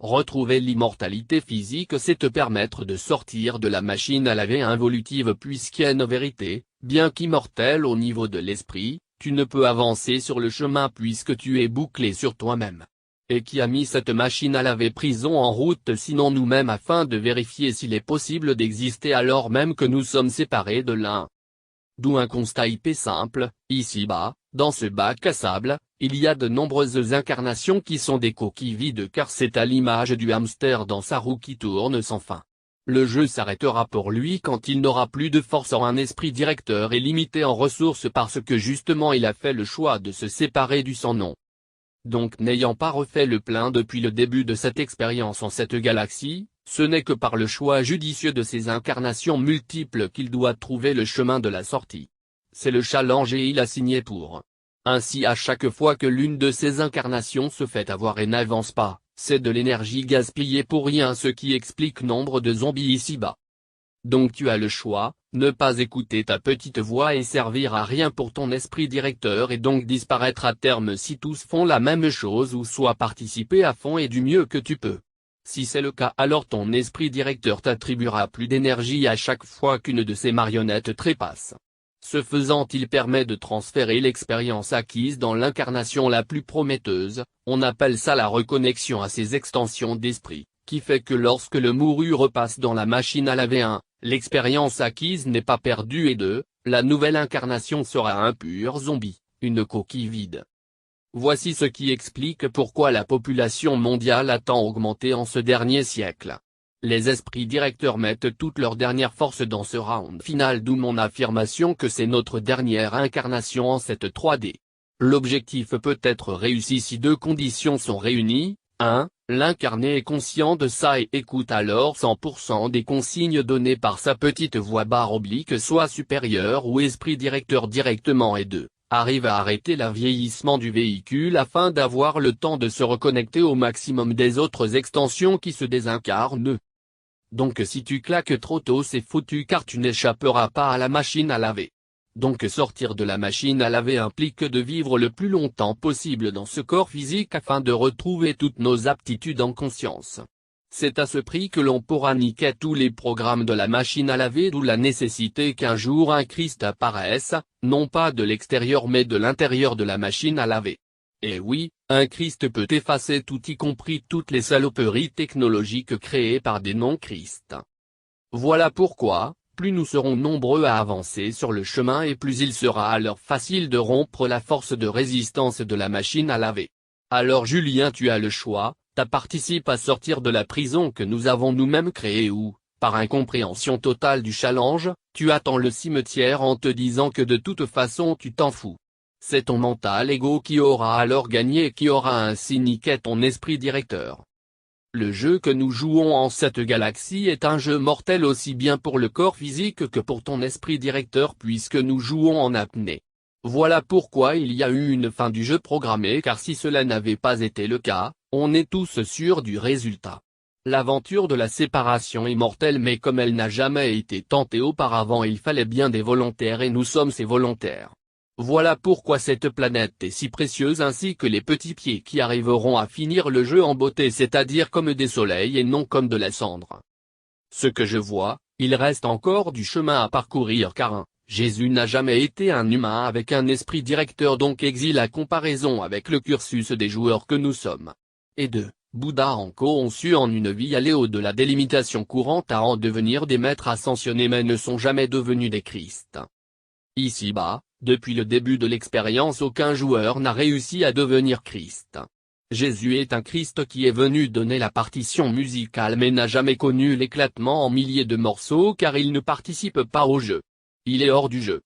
retrouver l'immortalité physique, c'est te permettre de sortir de la machine à laver involutive, puisqu'en vérité, bien qu'immortel au niveau de l'esprit, tu ne peux avancer sur le chemin puisque tu es bouclé sur toi-même. Et qui a mis cette machine à laver prison en route sinon nous-mêmes, afin de vérifier s'il est possible d'exister alors même que nous sommes séparés de l'un. D'où un constat hyper simple, ici-bas, dans ce bac à sable, il y a de nombreuses incarnations qui sont des coquilles vides, car c'est à l'image du hamster dans sa roue qui tourne sans fin. Le jeu s'arrêtera pour lui quand il n'aura plus de force en un esprit directeur et limité en ressources parce que justement il a fait le choix de se séparer du sans nom. Donc n'ayant pas refait le plein depuis le début de cette expérience en cette galaxie, ce n'est que par le choix judicieux de ces incarnations multiples qu'il doit trouver le chemin de la sortie. C'est le challenge et il a signé pour. Ainsi à chaque fois que l'une de ces incarnations se fait avoir et n'avance pas, c'est de l'énergie gaspillée pour rien, ce qui explique nombre de zombies ici-bas. Donc tu as le choix, ne pas écouter ta petite voix et servir à rien pour ton esprit directeur et donc disparaître à terme si tous font la même chose, ou soit participer à fond et du mieux que tu peux. Si c'est le cas, alors ton esprit directeur t'attribuera plus d'énergie à chaque fois qu'une de ces marionnettes trépasse. Ce faisant, il permet de transférer l'expérience acquise dans l'incarnation la plus prometteuse, on appelle ça la reconnexion à ces extensions d'esprit, qui fait que lorsque le mouru repasse dans la machine à laver l'expérience acquise n'est pas perdue et la nouvelle incarnation sera un pur zombie, une coquille vide. Voici ce qui explique pourquoi la population mondiale a tant augmenté en ce dernier siècle. Les esprits directeurs mettent toute leur dernière force dans ce round final, d'où mon affirmation que c'est notre dernière incarnation en cette 3D. L'objectif peut être réussi si deux conditions sont réunies. 1. L'incarné est conscient de ça et écoute alors 100% des consignes données par sa petite voix / soit supérieure ou esprit directeur directement, et 2. Arrive à arrêter le vieillissement du véhicule afin d'avoir le temps de se reconnecter au maximum des autres extensions qui se désincarnent. Donc si tu claques trop tôt, c'est foutu car tu n'échapperas pas à la machine à laver. Donc sortir de la machine à laver implique de vivre le plus longtemps possible dans ce corps physique afin de retrouver toutes nos aptitudes en conscience. C'est à ce prix que l'on pourra niquer tous les programmes de la machine à laver, d'où la nécessité qu'un jour un Christ apparaisse, non pas de l'extérieur mais de l'intérieur de la machine à laver. Et oui, un Christ peut effacer tout, y compris toutes les saloperies technologiques créées par des non-Christ. Voilà pourquoi, plus nous serons nombreux à avancer sur le chemin et plus il sera alors facile de rompre la force de résistance de la machine à laver. Alors Julien, tu as le choix, tu participes à sortir de la prison que nous avons nous-mêmes créée, ou, par incompréhension totale du challenge, tu attends le cimetière en te disant que de toute façon tu t'en fous. C'est ton mental ego qui aura alors gagné et qui aura ainsi niqué ton esprit directeur. Le jeu que nous jouons en cette galaxie est un jeu mortel aussi bien pour le corps physique que pour ton esprit directeur, puisque nous jouons en apnée. Voilà pourquoi il y a eu une fin du jeu programmée, car si cela n'avait pas été le cas, on est tous sûrs du résultat. L'aventure de la séparation est mortelle, mais comme elle n'a jamais été tentée auparavant, il fallait bien des volontaires et nous sommes ces volontaires. Voilà pourquoi cette planète est si précieuse, ainsi que les petits pieds qui arriveront à finir le jeu en beauté, c'est-à-dire comme des soleils et non comme de la cendre. Ce que je vois, il reste encore du chemin à parcourir, car Jésus n'a jamais été un humain avec un esprit directeur, donc exile la comparaison avec le cursus des joueurs que nous sommes. Et 2. Bouddha a conçu en une vie aller au-delà des limitations courantes à en devenir des maîtres ascensionnés, mais ne sont jamais devenus des Christ. Ici-bas, depuis le début de l'expérience, aucun joueur n'a réussi à devenir Christ. Jésus est un Christ qui est venu donner la partition musicale mais n'a jamais connu l'éclatement en milliers de morceaux car il ne participe pas au jeu. Il est hors du jeu.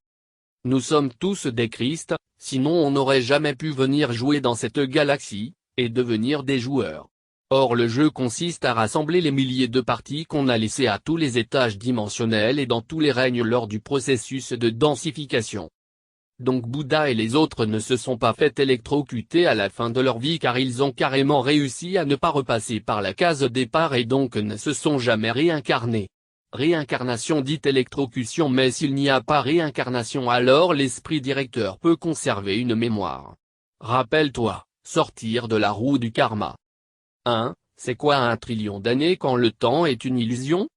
Nous sommes tous des Christ, sinon on n'aurait jamais pu venir jouer dans cette galaxie, et devenir des joueurs. Or le jeu consiste à rassembler les milliers de parties qu'on a laissées à tous les étages dimensionnels et dans tous les règnes lors du processus de densification. Donc Bouddha et les autres ne se sont pas fait électrocuter à la fin de leur vie car ils ont carrément réussi à ne pas repasser par la case départ et donc ne se sont jamais réincarnés. Réincarnation dite électrocution, mais s'il n'y a pas réincarnation alors l'esprit directeur peut conserver une mémoire. Rappelle-toi, sortir de la roue du karma. 1. C'est quoi 1 trillion d'années quand le temps est une illusion?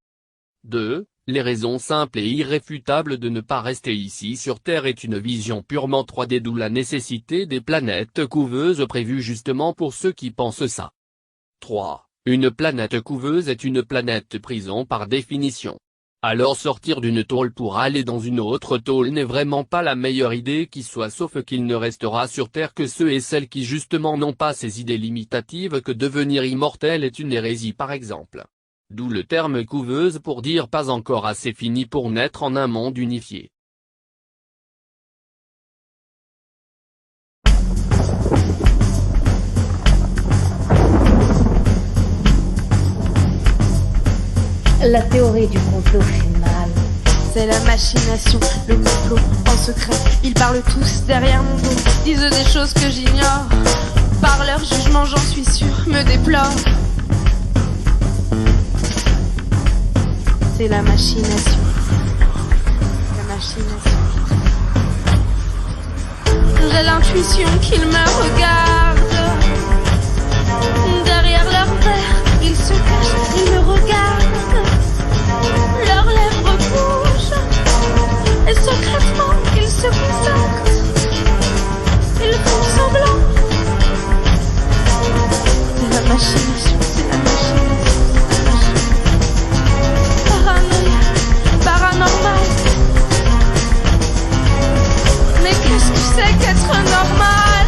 2. Les raisons simples et irréfutables de ne pas rester ici sur Terre est une vision purement 3D, d'où la nécessité des planètes couveuses prévues justement pour ceux qui pensent ça. 3. Une planète couveuse est une planète prison par définition. Alors sortir d'une tôle pour aller dans une autre tôle n'est vraiment pas la meilleure idée qui soit, sauf qu'il ne restera sur Terre que ceux et celles qui justement n'ont pas ces idées limitatives que devenir immortel est une hérésie par exemple. D'où le terme couveuse pour dire pas encore assez fini pour naître en un monde unifié. La théorie du complot fait mal. C'est la machination, le complot en secret. Ils parlent tous derrière mon dos, disent des choses que j'ignore. Par leur jugement, j'en suis sûre, me déplore. C'est la machination. La machination. J'ai l'intuition qu'ils me regardent. Derrière leur verre, ils se cachent, ils me regardent. Leurs lèvres bougent, et secrètement ils se consacrent. Ils font semblant. C'est la machination, c'est la machination, c'est la machination. Paranoïa, paranormal. Mais qu'est-ce que c'est qu'être normal?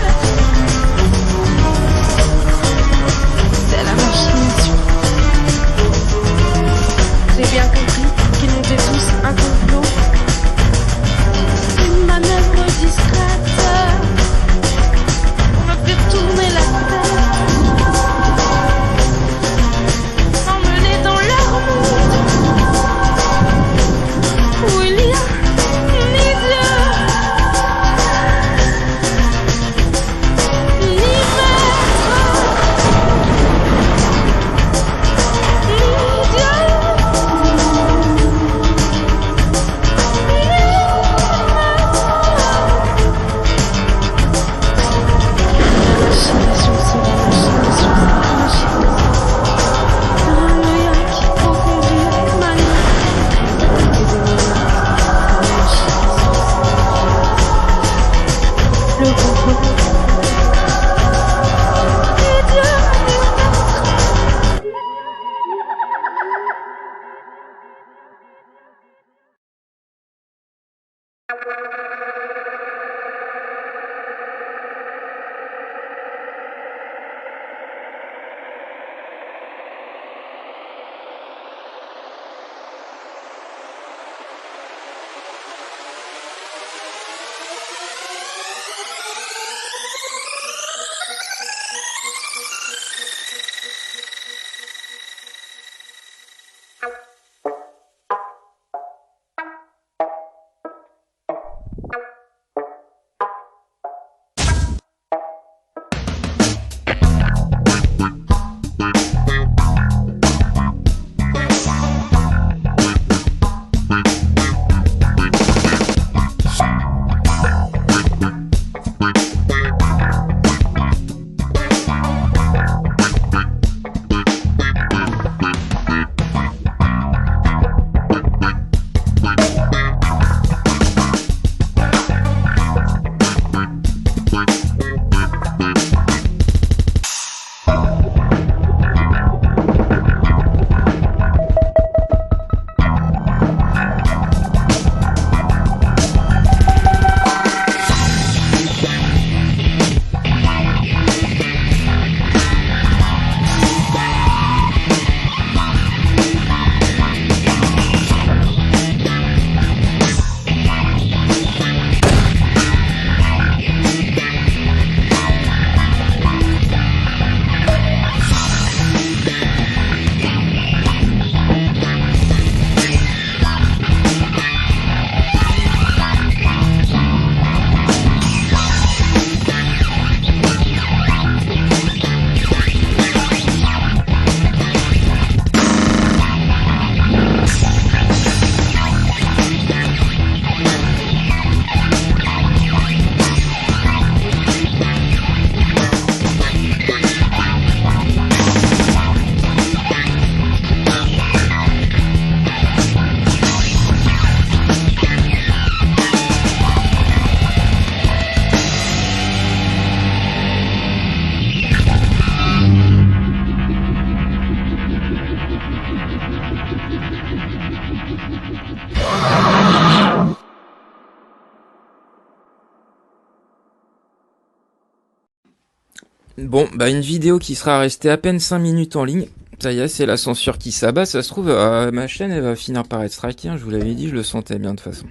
Bon, bah une vidéo qui sera restée à peine 5 minutes en ligne. Ça y est, c'est la censure qui s'abat. Ça se trouve, ma chaîne, elle va finir par être strikée. Hein, je vous l'avais dit, je le sentais bien de toute façon.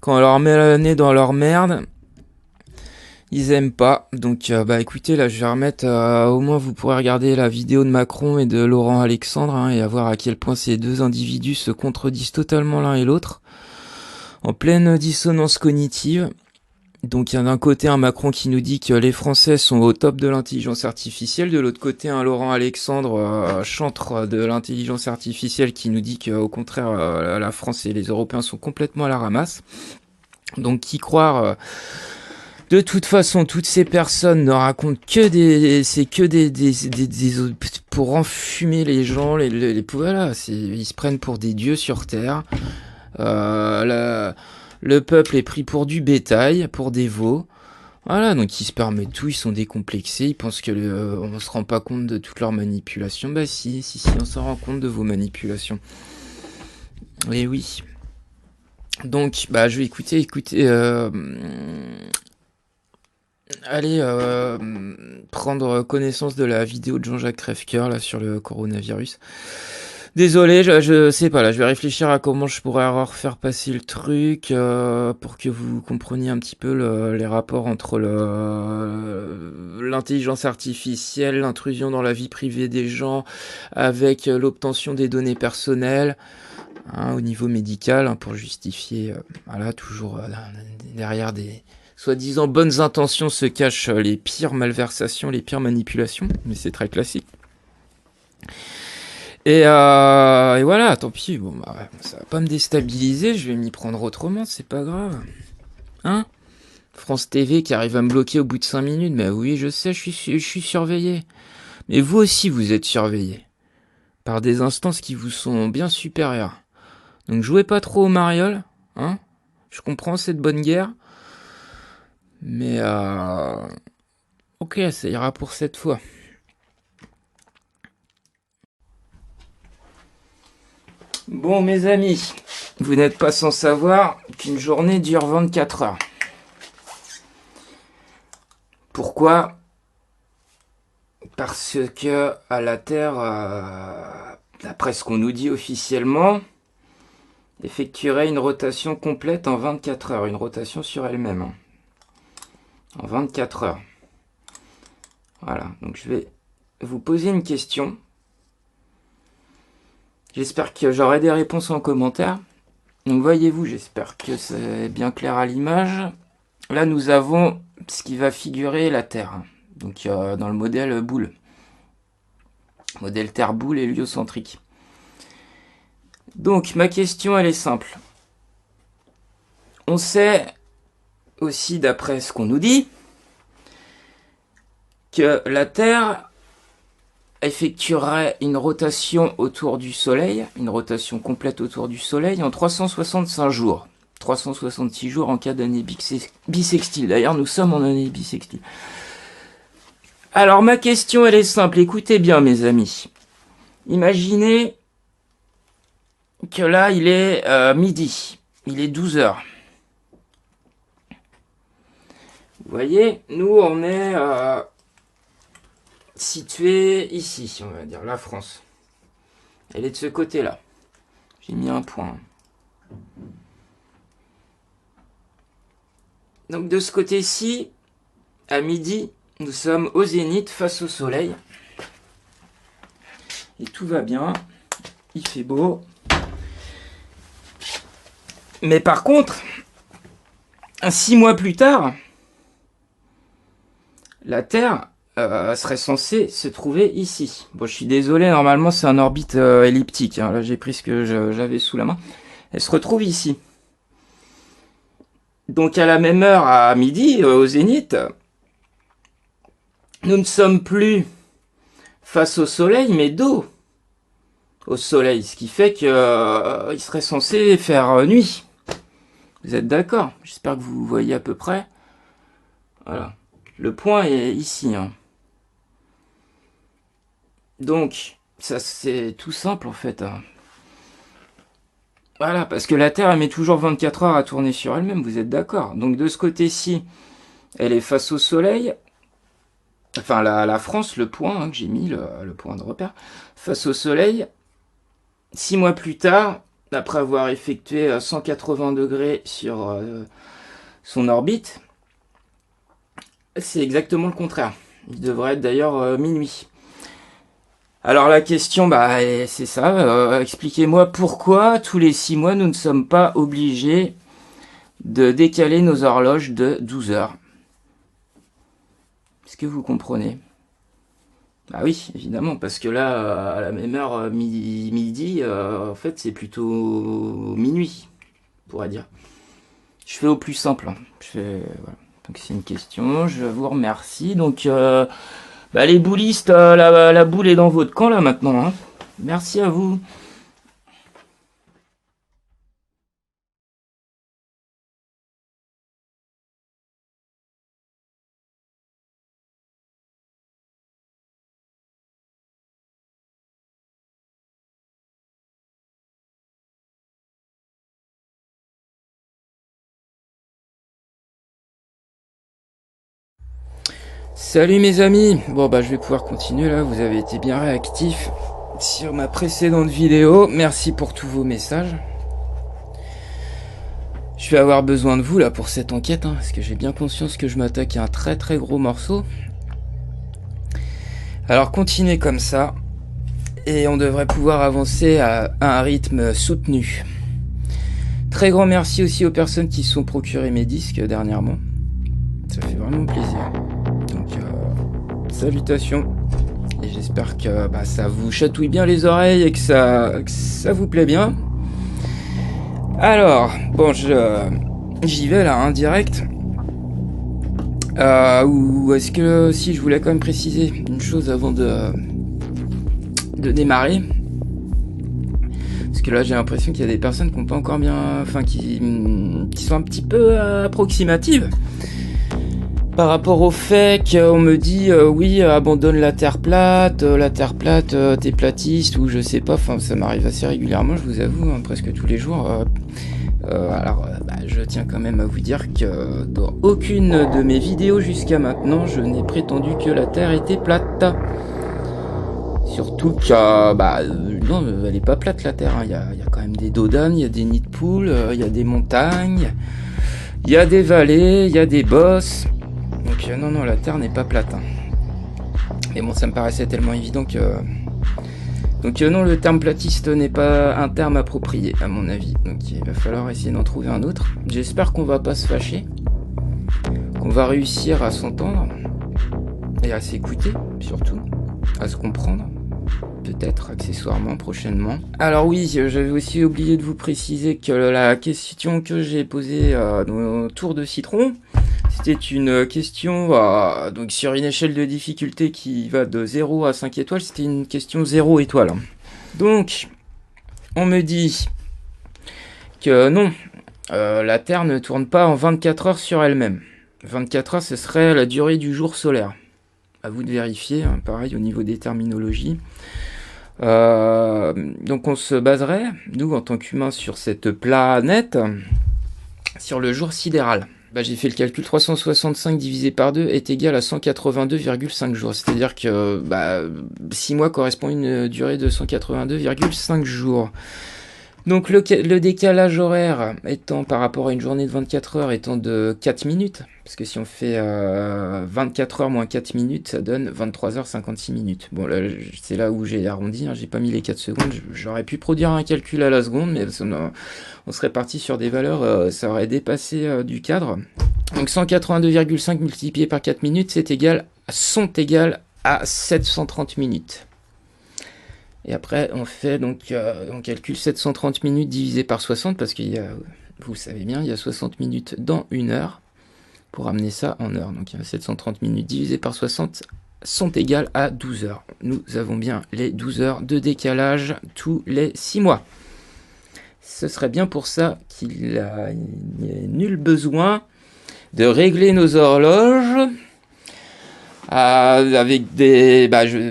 Quand on leur met le nez dans leur merde, ils aiment pas. Donc, bah écoutez, là, je vais remettre... au moins, vous pourrez regarder la vidéo de Macron et de Laurent Alexandre, hein, et à voir à quel point ces deux individus se contredisent totalement l'un et l'autre. En pleine dissonance cognitive. Donc il y a d'un côté un Macron qui nous dit que les Français sont au top de l'intelligence artificielle, de l'autre côté un Laurent Alexandre, chantre de l'intelligence artificielle, qui nous dit qu'au contraire la France et les Européens sont complètement à la ramasse. Donc qui croire de toute façon, toutes ces personnes ne racontent que c'est que des pour enfumer les gens, voilà, ils se prennent pour des dieux sur terre. Le peuple est pris pour du bétail, pour des veaux. Voilà, donc ils se permettent tout, ils sont décomplexés, ils pensent que on se rend pas compte de toutes leurs manipulations. Bah si, on s'en rend compte de vos manipulations. Et oui. Donc, bah je vais écouter, allez prendre connaissance de la vidéo de Jean-Jacques Crèvecoeur là sur le coronavirus. Désolé, je sais pas, là, je vais réfléchir à comment je pourrais refaire passer le truc pour que vous compreniez un petit peu les rapports entre l'intelligence artificielle, l'intrusion dans la vie privée des gens, avec l'obtention des données personnelles, hein, au niveau médical, hein, pour justifier, voilà, toujours derrière des soi-disant bonnes intentions se cachent les pires malversations, les pires manipulations, mais c'est très classique. Et voilà, tant pis, bon, bah, ça va pas me déstabiliser, je vais m'y prendre autrement, c'est pas grave. Hein? France TV qui arrive à me bloquer au bout de 5 minutes, mais oui, je sais, je suis surveillé. Mais vous aussi, vous êtes surveillé. Par des instances qui vous sont bien supérieures. Donc jouez pas trop aux marioles, hein? Je comprends cette bonne guerre. Mais ok, ça ira pour cette fois. Bon, mes amis, vous n'êtes pas sans savoir qu'une journée dure 24 heures. Pourquoi? Parce que à la Terre, d'après ce qu'on nous dit officiellement, effectuerait une rotation complète en 24 heures, une rotation sur elle-même. Hein. En 24 heures. Voilà, donc je vais vous poser une question. J'espère que j'aurai des réponses en commentaire. Donc voyez-vous, j'espère que c'est bien clair à l'image. Là, nous avons ce qui va figurer la Terre. Donc dans le modèle boule. Modèle Terre-boule héliocentrique. Donc ma question, elle est simple. On sait aussi, d'après ce qu'on nous dit, que la Terre effectuerait une rotation autour du Soleil, une rotation complète autour du Soleil en 365 jours. 366 jours en cas d'année bissextile. D'ailleurs, nous sommes en année bissextile. Alors, ma question, elle est simple. Écoutez bien, mes amis. Imaginez que là, il est midi. Il est 12 heures. Vous voyez, nous, on est situé ici, on va dire, la France. Elle est de ce côté-là. J'ai mis un point. Donc de ce côté-ci, à midi, nous sommes au zénith face au soleil. Et tout va bien. Il fait beau. Mais par contre, 6 mois plus tard, la Terre serait censée se trouver ici. Bon, je suis désolé, normalement c'est un orbite elliptique. Hein. Là, j'ai pris ce que j'avais sous la main. Elle se retrouve ici. Donc à la même heure, à midi, au zénith, nous ne sommes plus face au soleil, mais dos au soleil. Ce qui fait qu'il serait censé faire nuit. Vous êtes d'accord? J'espère que vous voyez à peu près. Voilà. Le point est ici. Hein. Donc, ça c'est tout simple en fait. Hein. Voilà, parce que la Terre elle met toujours 24 heures à tourner sur elle-même, vous êtes d'accord? Donc de ce côté-ci, elle est face au Soleil. enfin la France, le point que j'ai mis, le point de repère, face au Soleil, 6 mois plus tard, après avoir effectué 180 degrés sur son orbite, c'est exactement le contraire. Il devrait être d'ailleurs minuit. Alors la question, c'est ça. Expliquez-moi pourquoi tous les 6 mois nous ne sommes pas obligés de décaler nos horloges de 12 heures. Est-ce que vous comprenez? Ah oui, évidemment, parce que là, à la même heure, midi, en fait, c'est plutôt minuit, on pourrait dire. Je fais au plus simple. Voilà. Donc c'est une question, je vous remercie. Donc, les boulistes, la boule est dans votre camp, là, maintenant. Hein. Merci à vous. Salut mes amis. Bon je vais pouvoir continuer là, vous avez été bien réactifs sur ma précédente vidéo. Merci pour tous vos messages. Je vais avoir besoin de vous là pour cette enquête, hein, parce que j'ai bien conscience que je m'attaque à un très très gros morceau. Alors continuez comme ça, et on devrait pouvoir avancer à un rythme soutenu. Très grand merci aussi aux personnes qui se sont procurées mes disques dernièrement. Ça fait vraiment plaisir. Donc salutations. Et j'espère que ça vous chatouille bien les oreilles et que ça vous plaît bien. Alors, bon, j'y vais là, hein, direct. Ou est-ce que si je voulais quand même préciser une chose avant de démarrer, parce que là j'ai l'impression qu'il y a des personnes qui n'ont pas encore bien, enfin qui sont un petit peu approximatives par rapport au fait qu'on me dit oui, abandonne la terre plate, t'es platiste ou je sais pas, enfin ça m'arrive assez régulièrement, je vous avoue, hein, presque tous les jours. Je tiens quand même à vous dire que dans aucune de mes vidéos jusqu'à maintenant, je n'ai prétendu que la Terre était plate. Surtout que, non, elle est pas plate la Terre. Il y a quand même des dos d'âne, il y a des nids de poules, il y a des montagnes, il y a des vallées, il y a des bosses. Donc non, la Terre n'est pas plate. Hein. Mais bon, ça me paraissait tellement évident que... Donc non, le terme platiste n'est pas un terme approprié à mon avis. Donc il va falloir essayer d'en trouver un autre. J'espère qu'on va pas se fâcher, qu'on va réussir à s'entendre et à s'écouter surtout, à se comprendre, peut-être accessoirement prochainement. Alors oui, j'avais aussi oublié de vous préciser que la question que j'ai posée dans Tour de Citron, c'était une question donc sur une échelle de difficulté qui va de 0 à 5 étoiles, c'était une question 0 étoile. Donc, on me dit que non, la Terre ne tourne pas en 24 heures sur elle-même. 24 heures, ce serait la durée du jour solaire. À vous de vérifier, hein, pareil au niveau des terminologies. Donc on se baserait, nous en tant qu'humains, sur cette planète, sur le jour sidéral. J'ai fait le calcul, 365 divisé par 2 est égal à 182,5 jours. C'est-à-dire que 6 mois correspond à une durée de 182,5 jours. Donc le décalage horaire étant par rapport à une journée de 24 heures étant de 4 minutes. Parce que si on fait 24 heures moins 4 minutes, ça donne 23h56 minutes. Bon, là, c'est là où j'ai arrondi, hein, j'ai pas mis les 4 secondes. J'aurais pu produire un calcul à la seconde, mais on serait parti sur des valeurs, ça aurait dépassé du cadre. Donc 182,5 multiplié par 4 minutes, sont égales à 730 minutes. Et après, on fait donc, on calcule 730 minutes divisé par 60, parce qu'il y a, vous le savez bien, il y a 60 minutes dans une heure, pour amener ça en heure. Donc 730 minutes divisé par 60 sont égales à 12 heures. Nous avons bien les 12 heures de décalage tous les 6 mois. Ce serait bien pour ça qu'il n'y a nul besoin de régler nos horloges avec des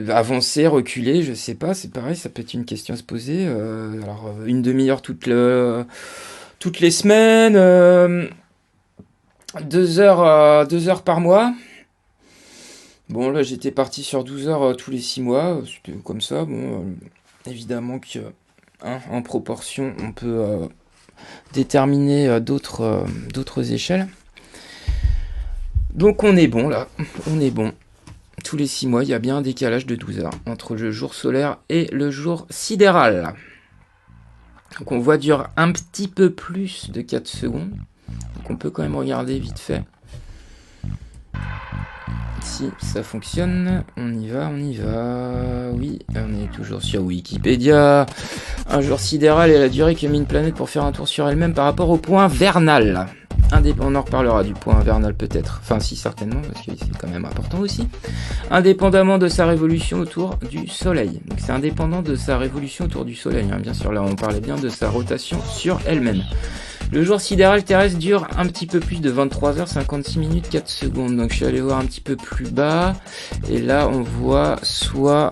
avancer, reculer, je sais pas, c'est pareil, ça peut être une question à se poser. Alors une demi-heure toutes les semaines, 2 heures par mois. Bon, là, j'étais parti sur 12 heures tous les 6 mois. C'était comme ça. Bon, évidemment que, hein, en proportion, on peut déterminer d'autres échelles. Donc, on est bon, là. On est bon. Tous les 6 mois, il y a bien un décalage de 12 heures entre le jour solaire et le jour sidéral. Donc, on voit dure un petit peu plus de 4 secondes. Donc, on peut quand même regarder vite fait. Si ça fonctionne, on y va. Oui, on est toujours sur Wikipédia. Un jour sidéral est la durée que met une planète pour faire un tour sur elle-même par rapport au point vernal. On en reparlera du point vernal peut-être. Enfin si, certainement, parce que c'est quand même important aussi. Indépendamment de sa révolution autour du Soleil. Donc c'est indépendant de sa révolution autour du Soleil, hein. Bien sûr, là on parlait bien de sa rotation sur elle-même. Le jour sidéral terrestre dure un petit peu plus de 23h56 4 secondes. Donc je suis allé voir un petit peu plus bas. Et là on voit soit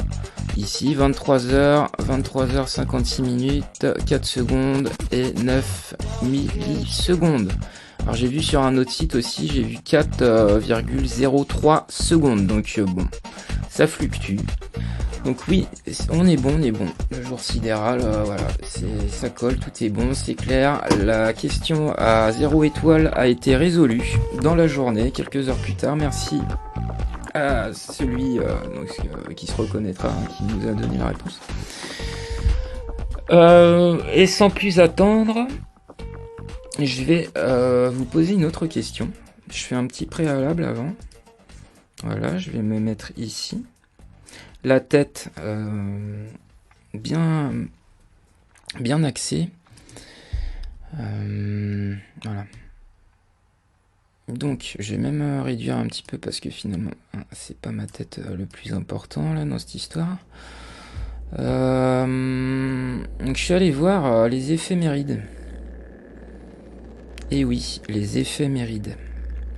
ici 23h56 4 secondes et 9 millisecondes. Alors j'ai vu sur un autre site aussi, j'ai vu 4,03 secondes. Donc bon, ça fluctue. Donc oui, on est bon. Le jour sidéral, voilà, ça colle, tout est bon, c'est clair. La question à 0 étoile a été résolue dans la journée, quelques heures plus tard. Merci à celui qui se reconnaîtra, hein, qui nous a donné la réponse. Et sans plus attendre, je vais vous poser une autre question. Je fais un petit préalable avant. Voilà, je vais me mettre ici. La tête bien axée. Voilà. Donc, je vais même réduire un petit peu parce que finalement, c'est pas ma tête le plus important là dans cette histoire. Donc, je suis allé voir les éphémérides. Et oui, les éphémérides.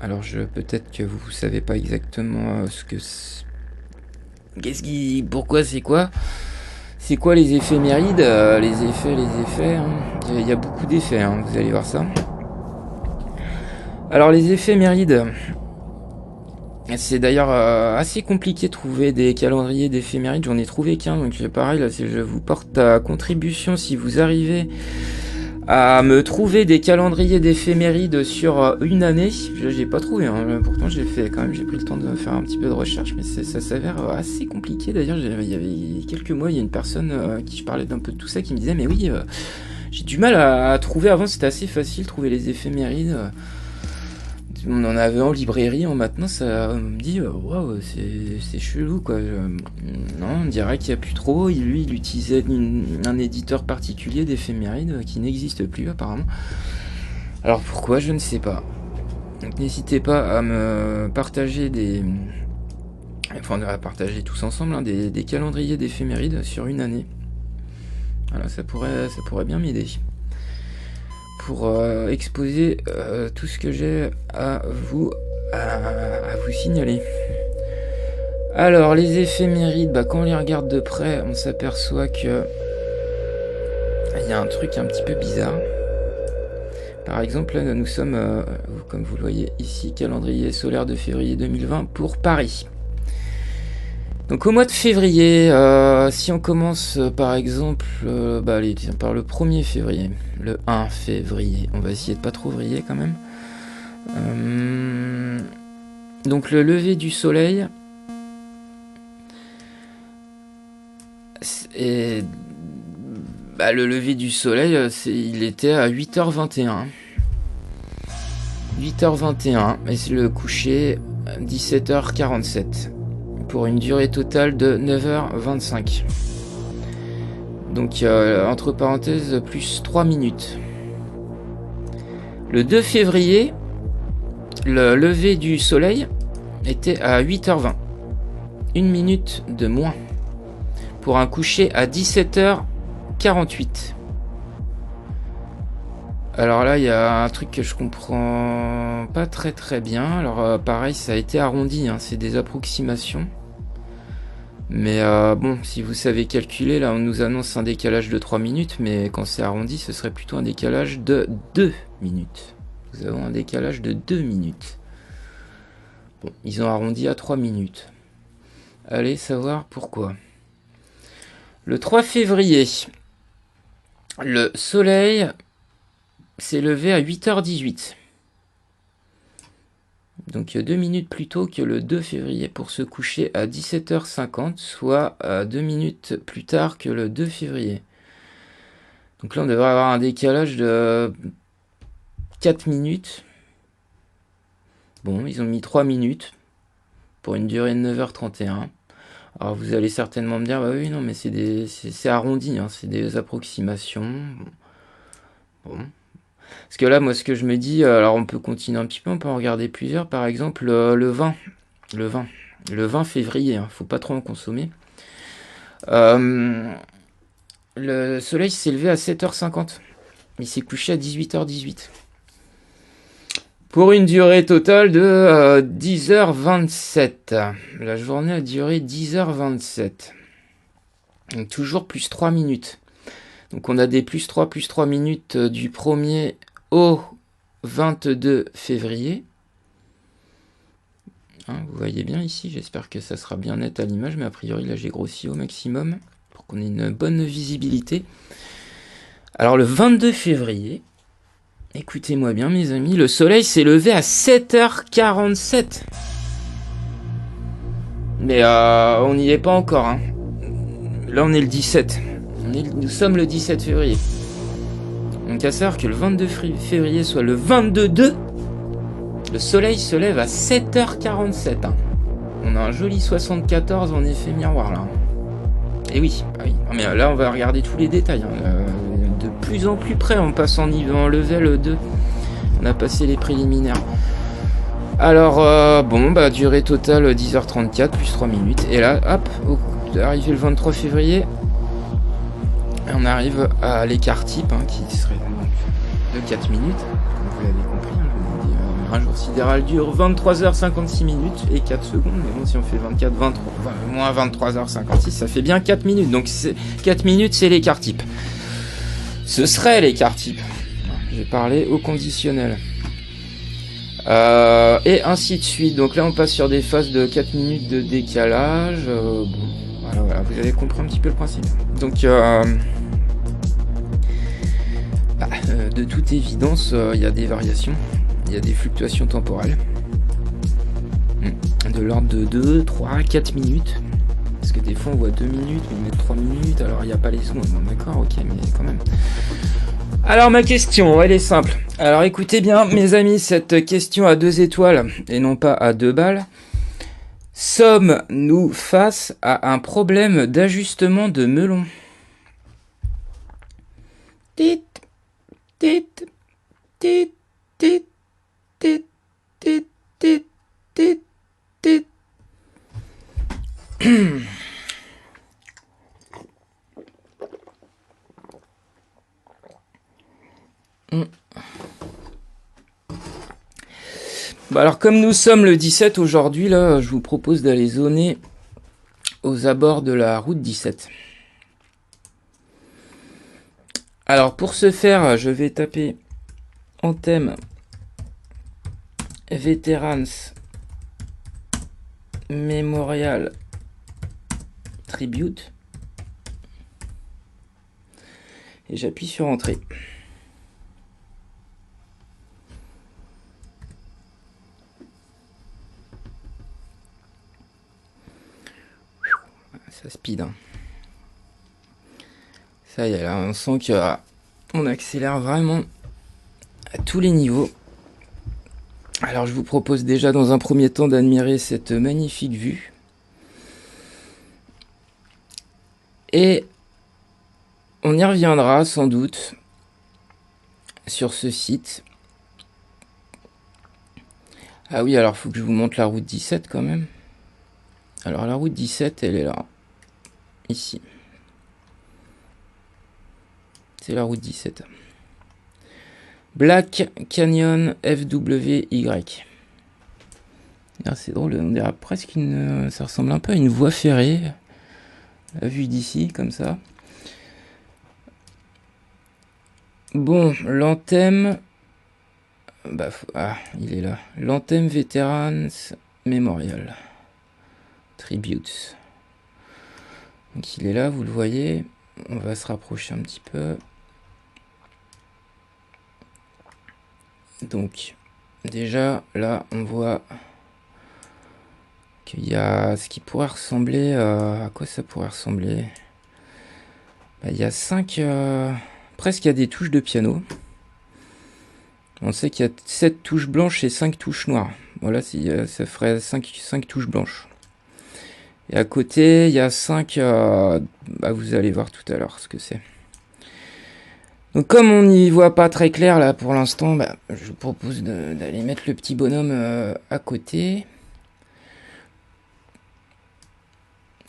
Alors, peut-être que vous savez pas exactement ce que c'est. Pourquoi, c'est quoi? C'est quoi les éphémérides? Les effets, hein. Il y a beaucoup d'effets, hein, vous allez voir ça. Alors les éphémérides, c'est d'ailleurs assez compliqué de trouver des calendriers d'éphémérides. J'en ai trouvé qu'un, donc pareil, là, je vous porte à contribution si vous arrivez à me trouver des calendriers d'éphémérides sur une année. J'ai pas trouvé, hein. Pourtant j'ai pris le temps de faire un petit peu de recherche, mais ça s'avère assez compliqué. D'ailleurs, il y avait quelques mois, il y a une personne qui je parlais d'un peu de tout ça qui me disait mais oui, j'ai du mal à trouver. Avant c'était assez facile de trouver les éphémérides. On en avait en librairie, maintenant ça me dit waouh, c'est chelou quoi. Non, on dirait qu'il n'y a plus trop. Lui, il utilisait un éditeur particulier d'éphémérides qui n'existe plus apparemment. Alors pourquoi, je ne sais pas. Donc n'hésitez pas à me partager on va partager tous ensemble, hein, des calendriers d'éphémérides sur une année. Voilà, ça pourrait bien m'aider pour exposer tout ce que j'ai à vous signaler. Alors les éphémérides, quand on les regarde de près, on s'aperçoit que il y a un truc un petit peu bizarre. Par exemple, là, nous sommes, comme vous le voyez ici, calendrier solaire de février 2020 pour Paris. Donc au mois de février, si on commence par exemple par le 1er février, le 1 février, on va essayer de pas trop vriller quand même. Donc le lever du soleil, le lever du soleil, il était à 8h21. 8h21, et c'est le coucher 17h47. Pour une durée totale de 9h25. Donc entre parenthèses plus 3 minutes. Le 2 février, le lever du soleil était à 8h20. 1 minute de moins. Pour un coucher à 17h48. Alors là, il y a un truc que je comprends pas très bien. Alors pareil, ça a été arrondi, hein, c'est des approximations. Mais bon, si vous savez calculer, là on nous annonce un décalage de 3 minutes, mais quand c'est arrondi, ce serait plutôt un décalage de 2 minutes. Nous avons un décalage de 2 minutes. Bon, ils ont arrondi à 3 minutes. Allez savoir pourquoi. Le 3 février, le soleil s'est levé à 8h18. Donc 2 minutes plus tôt que le 2 février pour se coucher à 17h50, soit 2 minutes plus tard que le 2 février. Donc là on devrait avoir un décalage de 4 minutes. Bon, ils ont mis 3 minutes pour une durée de 9h31. Alors vous allez certainement me dire, bah oui, non, mais c'est arrondi, hein, c'est des approximations. Bon. Parce que là, moi, ce que je me dis, alors on peut continuer un petit peu, on peut en regarder plusieurs. Par exemple, le 20 février, hein, faut pas trop en consommer. Le soleil s'est levé à 7h50. Il s'est couché à 18h18. Pour une durée totale de 10h27. La journée a duré 10h27. Donc toujours plus 3 minutes. Donc on a des plus 3 minutes du 1er au 22 février. Hein, vous voyez bien ici, j'espère que ça sera bien net à l'image, mais a priori là j'ai grossi au maximum pour qu'on ait une bonne visibilité. Alors le 22 février, écoutez-moi bien mes amis, le soleil s'est levé à 7h47. Mais on n'y est pas encore. Hein. Là on est le 17. Nous sommes le 17 février. Donc à savoir que le 22 février soit le 22-2, le soleil se lève à 7h47. Hein. On a un joli 74 en effet miroir là. Et oui, ah oui. Non, mais là on va regarder tous les détails. Hein. De plus en plus près, on passe en level 2. On a passé les préliminaires. Alors, bon, bah durée totale 10h34 plus 3 minutes. Et là, hop, arrivé le 23 février. On arrive à l'écart type, hein, qui serait donc de 4 minutes, comme vous l'avez compris. Hein, je vous ai dit, un jour sidéral dure 23h56 minutes et 4 secondes. Mais bon, si on fait 24, 23, moins 23h56, ça fait bien 4 minutes. Donc 4 minutes, c'est l'écart type. Ce serait l'écart type. J'ai parlé au conditionnel. Et ainsi de suite. Donc là, on passe sur des phases de 4 minutes de décalage. Bon, voilà, vous avez compris un petit peu le principe. Donc, de toute évidence, il y a des variations. Il y a des fluctuations temporelles. De l'ordre de 2, 3, 4 minutes. Parce que des fois, on voit 2 minutes, mais 3 minutes, alors il n'y a pas les secondes. Bon, d'accord, ok, mais quand même. Alors ma question, elle est simple. Alors écoutez bien mes amis, cette question à 2 étoiles et non pas à 2 balles. Sommes-nous face à un problème d'ajustement de melon? Tit, tit, tit, tit, tit, tit, tit, tit, tit. Bah alors comme nous sommes le 17 aujourd'hui, là, je vous propose d'aller zoner aux abords de la route 17. Alors pour ce faire, je vais taper en thème Veterans Memorial Tribute et j'appuie sur Entrée. Ça speed. Hein. Ça y est, là, on sent qu'on accélère vraiment à tous les niveaux. Alors, je vous propose déjà dans un premier temps d'admirer cette magnifique vue. Et on y reviendra sans doute sur ce site. Ah oui, alors il faut que je vous montre la route 17 quand même. Alors la route 17, elle est là. Ici. C'est la route 17. Black Canyon FWY. Ah, c'est drôle, on dirait presque ça ressemble un peu à une voie ferrée. La vue d'ici, comme ça. Bon, l'anthème. Bah, il est là. L'anthème Veterans Memorial Tributes. Donc il est là, vous le voyez. On va se rapprocher un petit peu. Donc déjà là on voit qu'il y a ce qui pourrait ressembler à quoi ça pourrait ressembler. Il y a 5 presque il y a des touches de piano. On sait qu'il y a 7 touches blanches et 5 touches noires. Voilà, ça ferait 5 touches blanches. Et à côté, il y a 5... vous allez voir tout à l'heure ce que c'est. Donc comme on n'y voit pas très clair là pour l'instant, je vous propose d'aller mettre le petit bonhomme à côté.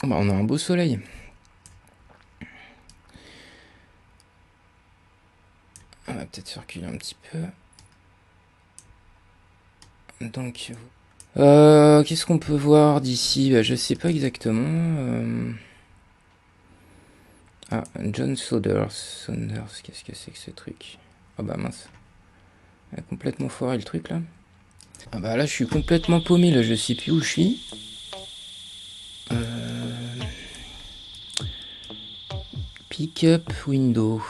On a un beau soleil. On va peut-être circuler un petit peu. Donc, qu'est-ce qu'on peut voir d'ici? Je sais pas exactement. John Saunders, qu'est-ce que c'est que ce truc? Ah bah mince. Il a complètement foiré le truc là. Ah bah là je suis complètement paumé là, je sais plus où je suis. Pick up window.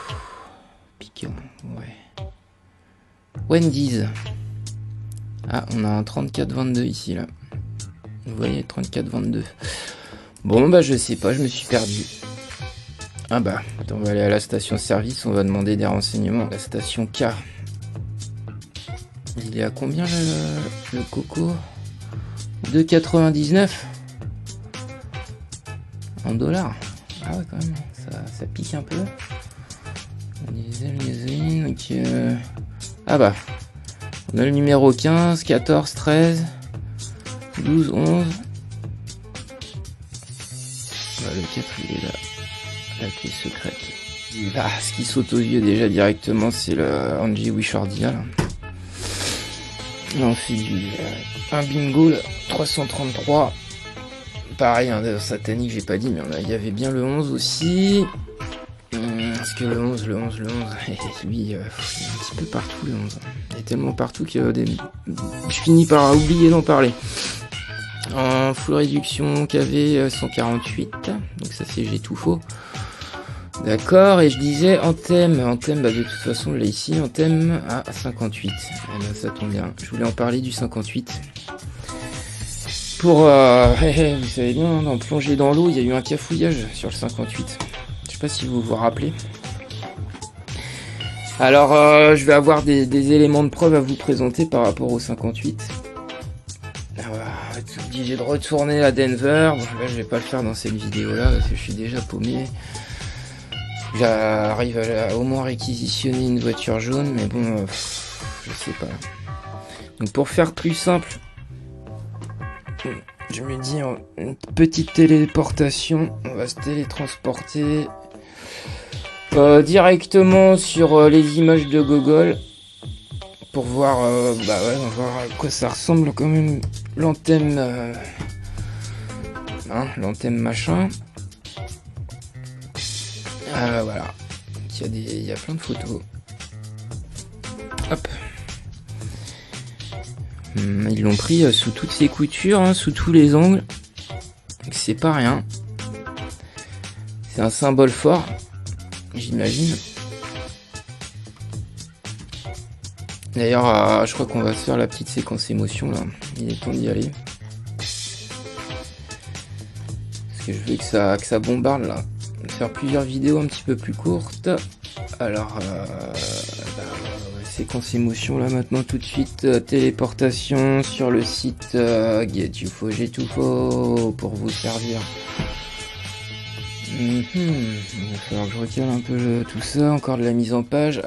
Pick up, ouais. Wendy's. Ah, on a un 34-22 ici là. Vous voyez, 34-22. Bon je sais pas, je me suis perdu. Ah bah, on va aller à la station service, on va demander des renseignements. La station K. Il est à combien le coco? 2,99 en dollars. Ah ouais quand même, ça pique un peu. Diesel, donc ah bah, on a le numéro 15, 14, 13, 12, 11. Le 4 il est là. La clé secrète. Ce qui saute aux yeux déjà directement, c'est le Angie Wishardia. Là on fait un bingo là, 333. Pareil, satanique, j'ai pas dit, mais il y avait bien le 11 aussi. Parce que le 11, lui, il est un petit peu partout le 11. Il est tellement partout que je finis par oublier d'en parler. En full réduction, KV 148. Donc ça c'est j'ai tout faux. D'accord, et je disais en thème, de toute façon, là ici, en thème à 58. Eh ben, ça tombe bien, je voulais en parler du 58. Pour, vous savez bien, dans Plonger dans l'eau, il y a eu un cafouillage sur le 58. Je sais pas si vous vous rappelez. Alors, je vais avoir des éléments de preuve à vous présenter par rapport au 58. Être obligé de retourner à Denver. Bon, là, je vais pas le faire dans cette vidéo-là, parce que je suis déjà paumé. J'arrive à au moins réquisitionner une voiture jaune, mais bon, je sais pas. Donc pour faire plus simple, je me dis une petite téléportation, on va se télétransporter directement sur les images de Google pour voir, on va voir à quoi ça ressemble quand même l'antenne, l'antenne machin. Voilà, il y a plein de photos. Hop. Ils l'ont pris sous toutes ses coutures, sous tous les angles. C'est pas rien. C'est un symbole fort, j'imagine. D'ailleurs, je crois qu'on va se faire la petite séquence émotion là. Il est temps d'y aller. Parce que je veux que ça bombarde là. Faire plusieurs vidéos un petit peu plus courtes. Alors séquence émotion là maintenant tout de suite, téléportation sur le site Get You Faux, J'ai Tout Faux pour vous servir. Il va falloir que je recale un peu tout ça, encore de la mise en page.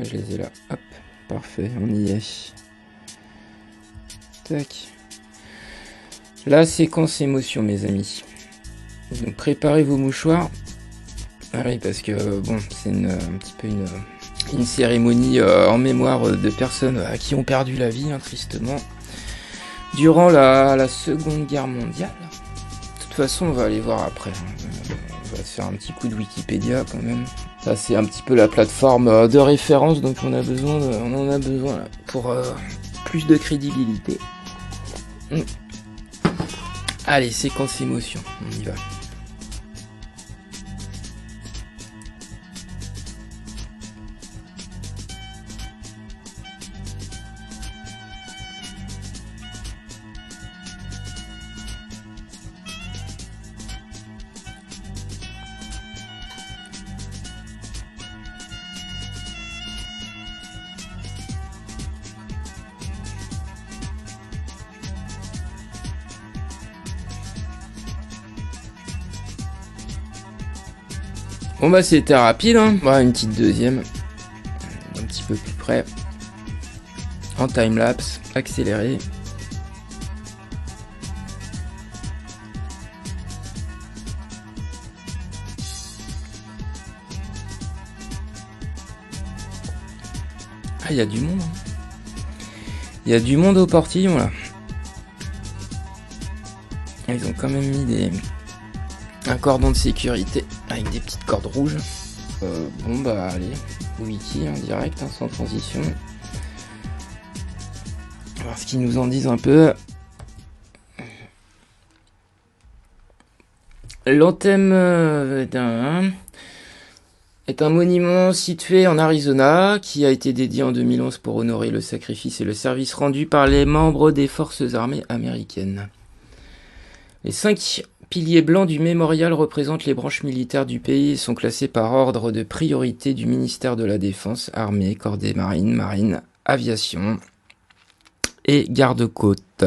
Je les ai là, hop, parfait, on y est. Tac. La séquence émotion, mes amis. Donc préparez vos mouchoirs. Ah oui, parce que bon, c'est un petit peu une cérémonie en mémoire de personnes qui ont perdu la vie, tristement, durant la Seconde Guerre mondiale. De toute façon, on va aller voir après. On va se faire un petit coup de Wikipédia quand même. Ça, c'est un petit peu la plateforme de référence, donc on en a besoin là, pour plus de crédibilité. Allez, séquence émotion, on y va. Bon bah c'était rapide, hein. Voilà, une petite deuxième, un petit peu plus près, en timelapse, accéléré. Ah, il y a du monde, hein. Il y a du monde au portillon là. Ils ont quand même mis un cordon de sécurité avec des petites cordes rouges. Bon bah allez, wiki en direct, hein, sans transition. On va voir ce qu'ils nous en disent un peu. L'Anthem est un monument situé en Arizona qui a été dédié en 2011 pour honorer le sacrifice et le service rendu par les membres des forces armées américaines. Les 5 piliers blancs du mémorial représentent les branches militaires du pays et sont classés par ordre de priorité du ministère de la Défense, Armée, Corps des Marines, Marine, Aviation et Garde-Côtes.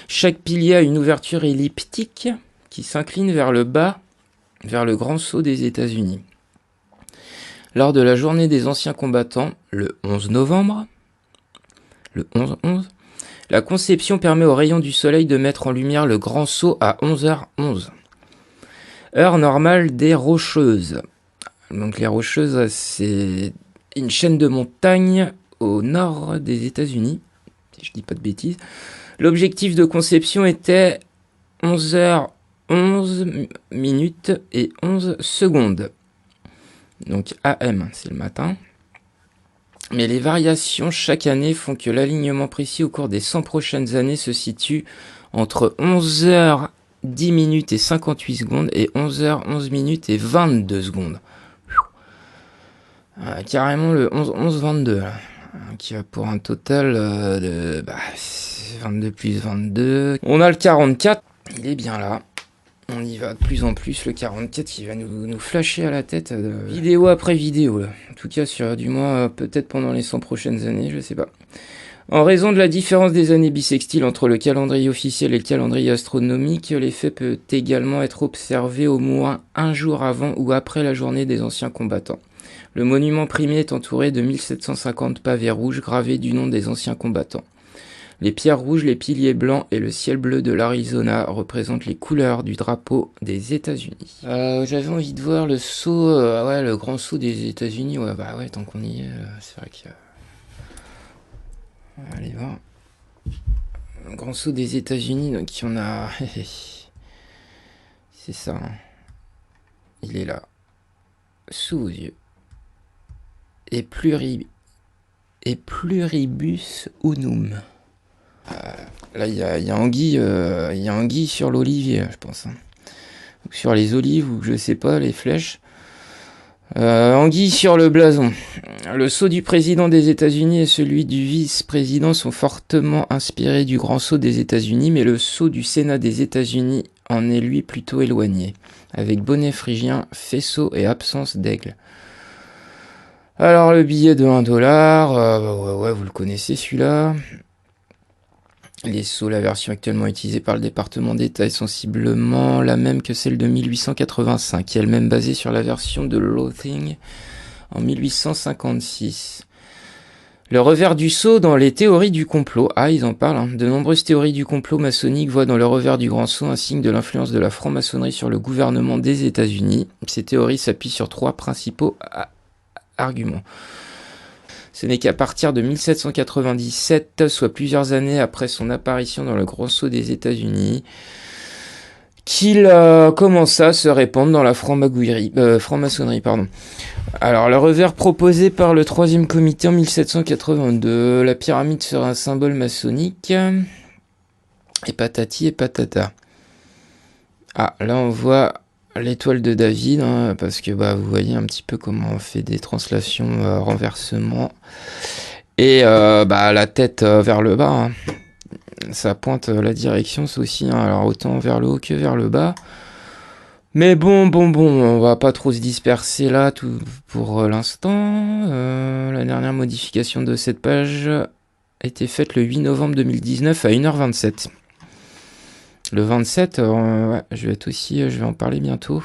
Chaque pilier a une ouverture elliptique qui s'incline vers le bas, vers le Grand Sceau des États-Unis. Lors de la journée des anciens combattants, le 11 novembre, le 11-11, la conception permet aux rayons du soleil de mettre en lumière le Grand Sceau à 11h11. Heure normale des Rocheuses. Donc les Rocheuses, c'est une chaîne de montagnes au nord des États-Unis, si je dis pas de bêtises. L'objectif de conception était 11h11 minutes et 11 secondes. Donc AM, c'est le matin. Mais les variations chaque année font que l'alignement précis au cours des 100 prochaines années se situe entre 11h10 minutes et 58 secondes et 11h11 minutes et 22 secondes. Carrément le 11-11-22 là, qui va pour un total de 22 plus 22. On a le 44, il est bien là. On y va de plus en plus, le 44 qui va nous flasher à la tête, vidéo après vidéo, là. En tout cas, sur du moins, peut-être pendant les 100 prochaines années, je sais pas. En raison de la différence des années bissextiles entre le calendrier officiel et le calendrier astronomique, l'effet peut également être observé au moins un jour avant ou après la journée des anciens combattants. Le monument primé est entouré de 1750 pavés rouges gravés du nom des anciens combattants. Les pierres rouges, les piliers blancs et le ciel bleu de l'Arizona représentent les couleurs du drapeau des États-Unis. J'avais envie de voir le sceau, le grand sceau des États-Unis. Ouais, bah ouais, tant qu'on y est, c'est vrai que. Allez voir. Le grand sceau des États-Unis, donc il y en a. C'est ça. Hein. Il est là, sous vos yeux. Et pluribus unum. Là, il y a anguille sur l'olivier, je pense. Hein. Sur les olives ou je sais pas, les flèches. Anguille sur le blason. Le sceau du président des États-Unis et celui du vice-président sont fortement inspirés du grand sceau des États-Unis, mais le sceau du Sénat des États-Unis en est lui plutôt éloigné, avec bonnet phrygien, faisceau et absence d'aigle. Alors le billet de 1$, ouais, vous le connaissez celui-là. Les sceaux, la version actuellement utilisée par le département d'État est sensiblement la même que celle de 1885, elle-même basée sur la version de Lothing en 1856. Le revers du sceau dans les théories du complot. Ah, ils en parlent. Hein. De nombreuses théories du complot maçonnique voient dans le revers du grand sceau un signe de l'influence de la franc-maçonnerie sur le gouvernement des États-Unis. Ces théories s'appuient sur 3 principaux arguments. Ce n'est qu'à partir de 1797, soit plusieurs années après son apparition dans le grand sceau des États-Unis, qu'il commença à se répandre dans la franc-maçonnerie. Alors, le revers proposé par le 3e comité en 1782, la pyramide sera un symbole maçonnique, et patati et patata. Ah, là on voit l'étoile de David, hein, parce que bah, vous voyez un petit peu comment on fait des translations renversement. Et bah, la tête vers le bas, hein. Ça pointe la direction, ça aussi, hein. Alors autant vers le haut que vers le bas. Mais bon, on va pas trop se disperser là tout pour l'instant. La dernière modification de cette page a été faite le 8 novembre 2019 à 1h27. Le 27, ouais, je vais en parler bientôt.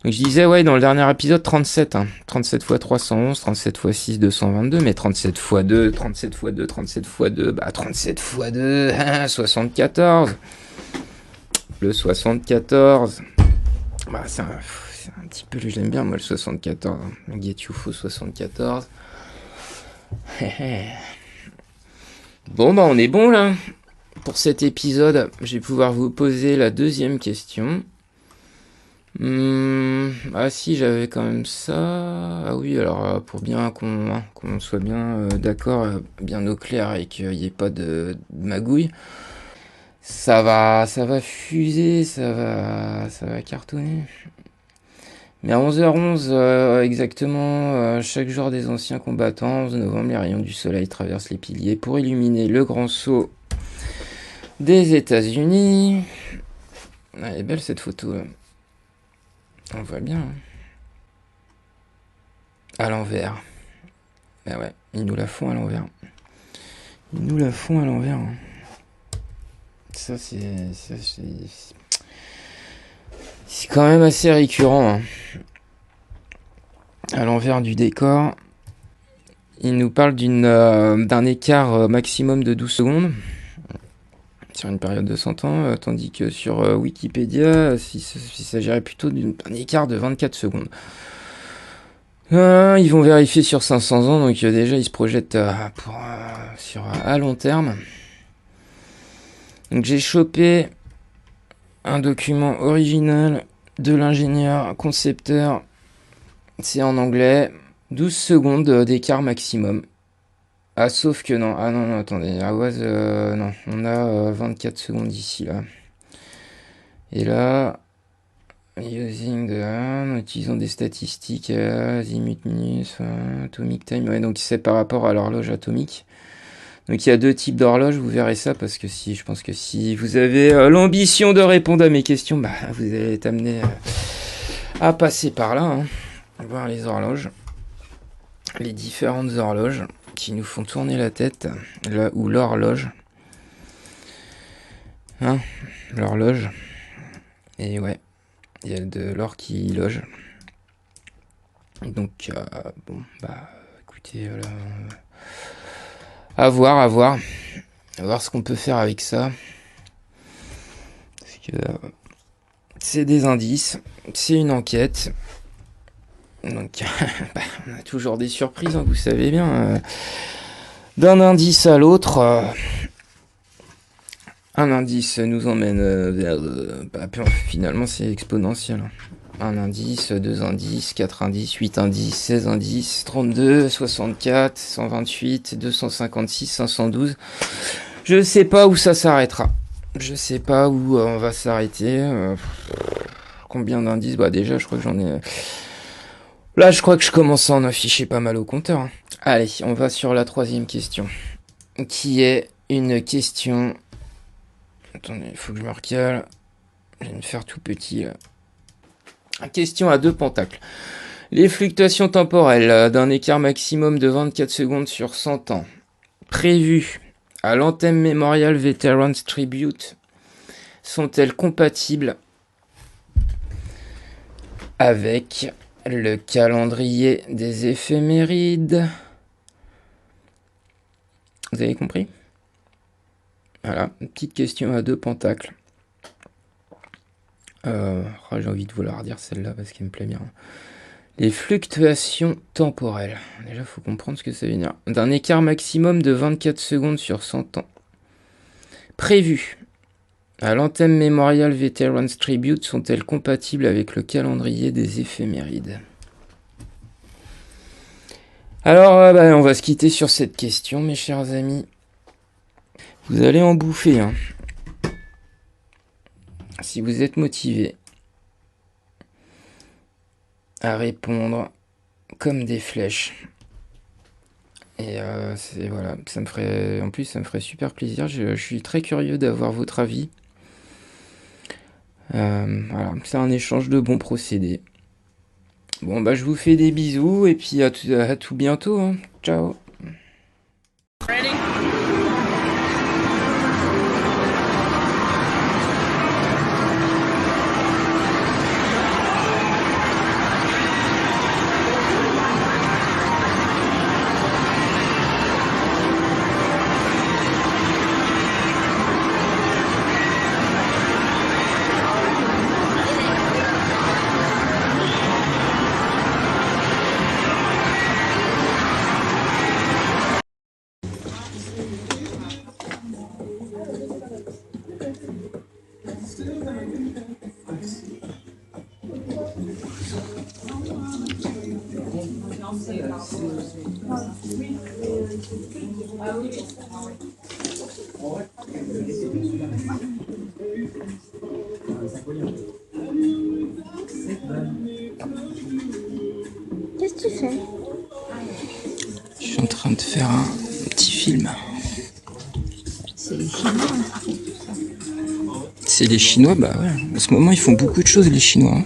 Donc je disais, ouais, dans le dernier épisode, 37. Hein. 37 x 311, 37 x 6, 222, mais 37 x 2, 37 x 2, 37 x 2, bah 37 x 2, 74. Le 74. Bah c'est un petit peu, j'aime bien moi le 74. Le Get UFO 74. Bon bah on est bon là. Pour cet épisode, je vais pouvoir vous poser la deuxième question. Ah si, j'avais quand même ça. Ah oui, alors pour bien qu'on soit bien d'accord, bien au clair et qu'il n'y ait pas de magouille, ça va fuser, ça va cartonner. Mais à 11h11 exactement, chaque jour des anciens combattants, 11 novembre, les rayons du soleil traversent les piliers pour illuminer le grand sceau des États-Unis. Ah, elle est belle cette photo. On voit bien. Hein. À l'envers. Bah ouais, ils nous la font à l'envers. Hein. Ça c'est quand même assez récurrent. Hein. À l'envers du décor. Il nous parle d'un écart maximum de 12 secondes. Sur une période de 100 ans, tandis que sur Wikipédia, il s'agirait plutôt d'un écart de 24 secondes. Ils vont vérifier sur 500 ans, donc déjà ils se projettent à long terme. Donc j'ai chopé un document original de l'ingénieur concepteur, c'est en anglais, 12 secondes d'écart maximum. Ah, sauf que non. Ah non, attendez. Non. On a 24 secondes ici, là. Et là, en utilisant des statistiques, azimut minus, atomic time. Ouais, donc c'est par rapport à l'horloge atomique. Donc il y a deux types d'horloges, vous verrez ça, parce que je pense que si vous avez l'ambition de répondre à mes questions, bah vous allez être amené à passer par là, hein, voir les horloges, les différentes horloges qui nous font tourner la tête, là où l'horloge, hein, l'horloge, et ouais, il y a de l'or qui loge. Donc bon, bah écoutez, à voir ce qu'on peut faire avec ça, parce que c'est des indices, c'est une enquête. Donc, bah, on a toujours des surprises, hein, vous savez bien. D'un indice à l'autre, un indice nous emmène vers... finalement, c'est exponentiel. Hein. Un indice, deux indices, 4 indices, 8 indices, 16 indices, 32, 64, 128, 256, 512. Je sais pas où ça s'arrêtera. Je sais pas où on va s'arrêter. Combien d'indices? Bah déjà, je crois que j'en ai... Là, je crois que je commence à en afficher pas mal au compteur. Hein. Allez, on va sur la troisième question. Qui est une question... Attendez, il faut que je me recale. Je vais me faire tout petit, là. Question à 2 pentacles. Les fluctuations temporelles d'un écart maximum de 24 secondes sur 100 ans, prévues à l'Anthem Memorial Veterans Tribute, sont-elles compatibles avec le calendrier des éphémérides? Vous avez compris? Voilà, une petite question à 2 pentacles. J'ai envie de vous la redire celle-là parce qu'elle me plaît bien. Les fluctuations temporelles. Déjà, il faut comprendre ce que ça veut dire. D'un écart maximum de 24 secondes sur 100 ans. Prévues à l'Anthem Memorial Veterans Tribute sont-elles compatibles avec le calendrier des éphémérides? Alors, on va se quitter sur cette question, mes chers amis. Vous allez en bouffer, hein. si vous êtes motivé à répondre comme des flèches. Et voilà, ça me ferait, en plus, ça me ferait super plaisir. Je suis très curieux d'avoir votre avis. Voilà, c'est un échange de bons procédés. Bon, bah, je vous fais des bisous et puis à tout bientôt, hein. Ciao. Qu'est-ce que tu fais? Je suis en train de faire un petit film. C'est les Chinois. C'est les Chinois, bah ouais. En ce moment, ils font beaucoup de choses, les Chinois, hein.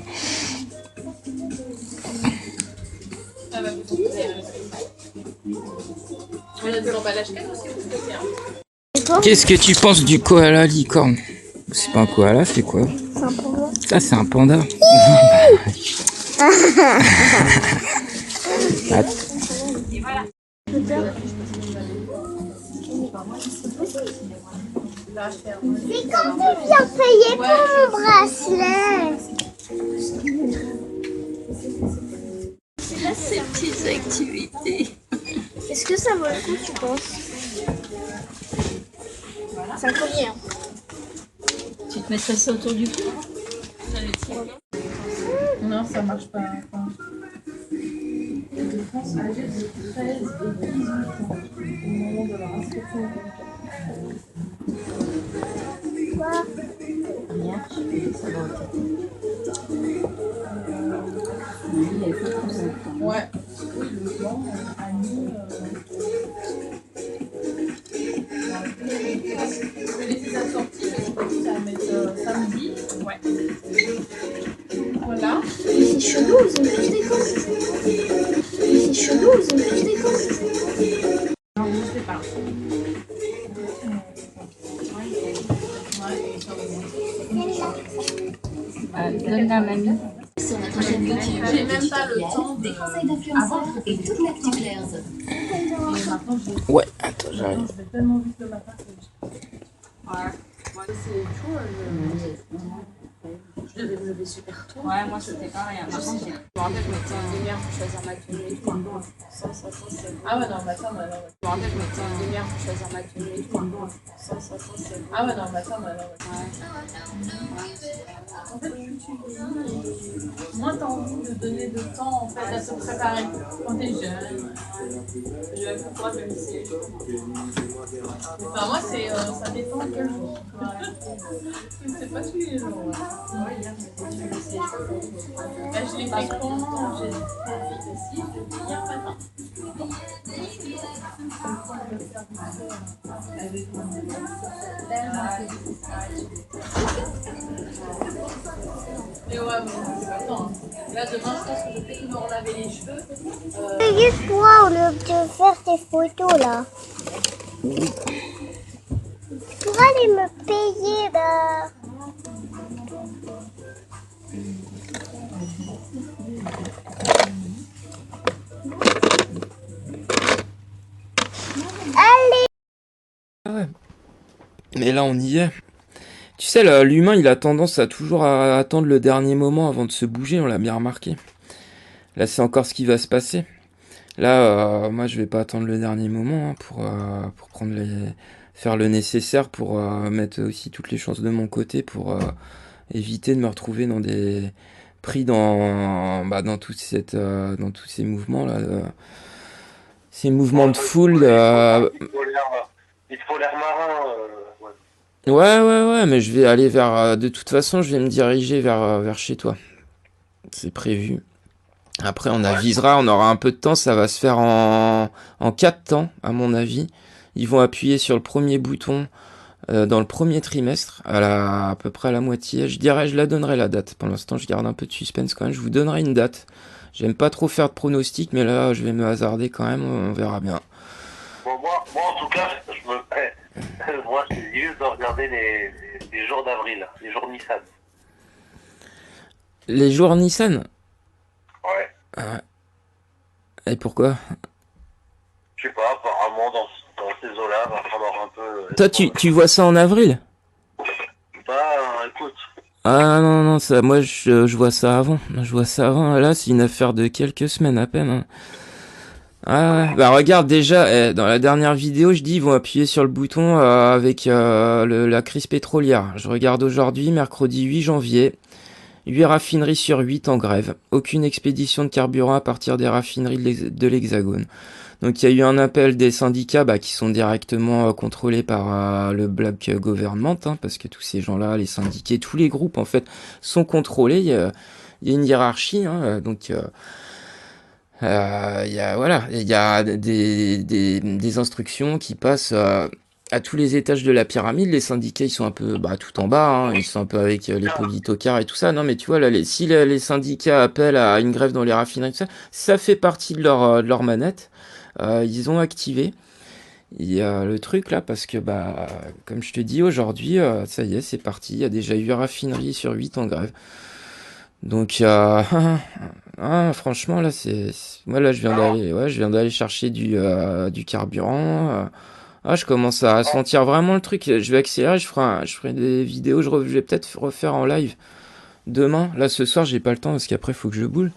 Qu'est-ce que tu penses du koala licorne? C'est pas un koala, c'est quoi? C'est un panda. Ça, c'est un panda. Ah, Mais quand tu viens payer pour mon bracelet? Là, ces petites activités. Est-ce que ça vaut le coup, tu penses? C'est un collier. Hein. Tu te mettrais ça autour du cou? Non, ça marche pas. Enfin, de France âgés de 13 et 18 ans au moment de leur inscription au Quoi? Rien, je fais ça dans le tête. Il n'y avait pas trop de temps. Ouais. Oui, le plan a mis. Je vais laisser sa sortie parce que ça va mettre samedi. Ouais. Voilà. Mais c'est chelou, ils ont tous des gosses. Mais c'est chelou, ils ont tous des gosses. Non, je sais pas. Donne la mamie. Sur notre chaîne YouTube, J'ai même pas le temps de. des conseils d'influenceurs et toute l'actu Claire's. Et maintenant, ouais, attends, j'arrive. je vais tellement vite le matin que c'est tout. Je devais me lever super tôt. Ouais, moi c'était pareil. Par contre, je me rappelle, je mettais une demi-heure pour choisir ma tenue et tout. Ça, c'est. Ah ouais, non, matin, non. Je me rappelle, je mettais une demi-heure pour choisir ma tenue et tout. Ça, c'est. Ah ouais, non, matin, non. Ouais. En fait, plus tu vieillis, moins t'as envie de donner de temps en fait, à se préparer. Quand t'es jeune, je vais pour toi même si. Enfin, moi, ça dépend quel jour. C'est pas tous les jours. Ouais. Là, je l'ai fait quand j'ai fait aussi, hier matin. Mais ouais, mais c'est pas le temps. Là, demain, je pense que je vais me relaver les cheveux. Payer quoi au lieu de faire tes photos là? Tu pourras aller me payer là. Mais là, on y est. Tu sais, là, l'humain, il a tendance à toujours à attendre le dernier moment avant de se bouger, on l'a bien remarqué. Là, c'est encore ce qui va se passer. Là, moi, je vais pas attendre le dernier moment, hein, pour faire le nécessaire pour mettre aussi toutes les chances de mon côté pour éviter de me retrouver pris dans tous ces mouvements là, ces mouvements de foule. Il te faut l'air marin. Ouais. Ouais, mais je vais aller vers... de toute façon, je vais me diriger vers chez toi. C'est prévu. Après, on avisera, on aura un peu de temps, ça va se faire en 4 temps, à mon avis. Ils vont appuyer sur le premier bouton dans le premier trimestre, à peu près à la moitié. Je la donnerai la date. Pour l'instant, je garde un peu de suspense quand même. Je vous donnerai une date. J'aime pas trop faire de pronostics, mais là, je vais me hasarder quand même, on verra bien. Bon, moi en tout cas, moi, je te dis juste de regarder les jours d'avril, les jours Nissan. Les jours Nissan? Ouais. Ah, et pourquoi? Je sais pas, apparemment, dans ces eaux-là, va falloir un peu... Toi, tu vois ça en avril? Bah, écoute, Ah non, ça, moi je vois ça avant. Je vois ça avant. Là, c'est une affaire de quelques semaines à peine, hein. Ah ouais. Bah regarde déjà, dans la dernière vidéo, je dis ils vont appuyer sur le bouton avec la crise pétrolière. Je regarde aujourd'hui, mercredi 8 janvier. 8 raffineries sur 8 en grève. Aucune expédition de carburant à partir des raffineries de l'Hexagone. Donc il y a eu un appel des syndicats qui sont directement contrôlés par le Black Government, hein, parce que tous ces gens-là, les syndiqués, tous les groupes en fait, sont contrôlés. Il y a une hiérarchie, hein, donc il y a des instructions qui passent à tous les étages de la pyramide. Les syndicats, ils sont un peu tout en bas, hein, ils sont un peu avec les politocards et tout ça. Non, mais tu vois, là, si les syndicats appellent à une grève dans les raffineries, tout ça, ça fait partie de leur manette. Ils ont activé. Il y a le truc là, parce que, comme je te dis, aujourd'hui, ça y est, c'est parti. Il y a déjà 8 raffineries sur 8 en grève. Donc, franchement, là, moi, là, je viens d'aller chercher du carburant. Je commence à sentir vraiment le truc. Je vais accélérer, je ferai des vidéos. Je vais peut-être refaire en live demain. Là, ce soir, j'ai pas le temps parce qu'après, faut que je boule.